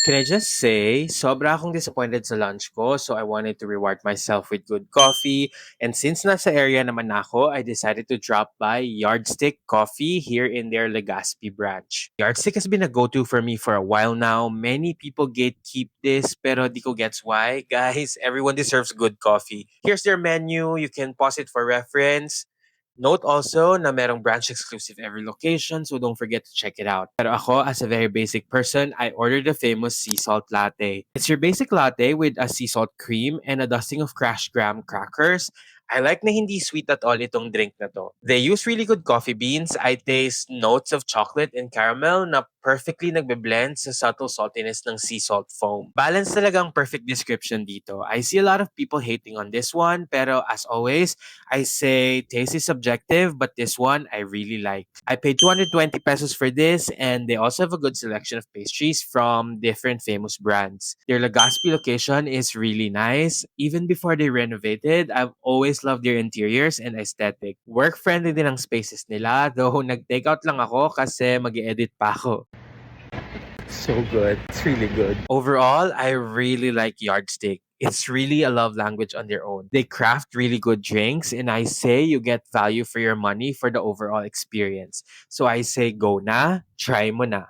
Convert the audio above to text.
Can I just say, sobra akong disappointed sa lunch ko, so I wanted to reward myself with good coffee. And since nasa area naman ako, I decided to drop by Yardstick Coffee here in their Legazpi branch. Yardstick has been a go-to for me for a while now. Many people gatekeep this, pero di ko gets why. Guys, everyone deserves good coffee. Here's their menu. You can pause it for reference. Note also na merong branch exclusive every location, so don't forget to check it out. Pero ako, as a very basic person, I ordered the famous sea salt latte. It's your basic latte with a sea salt cream and a dusting of crushed graham crackers. I like na hindi sweet at all itong drink na to. They use really good coffee beans. I taste notes of chocolate and caramel na perfectly nagbe-blend sa subtle saltiness ng sea salt foam. Balance talagang perfect description dito. I see a lot of people hating on this one, pero as always, I say taste is subjective, but this one I really like. I paid 220 pesos for this, and they also have a good selection of pastries from different famous brands. Their Legazpi location is really nice. Even before they renovated, I've always loved their interiors and aesthetic. Work-friendly din ang spaces nila, though nag-takeout lang ako kasi mag-edit pa ako. So good. It's really good. Overall, I really like Yardstick. It's really a love language on their own. They craft really good drinks, and I say you get value for your money for the overall experience. So I say go na, try mo na.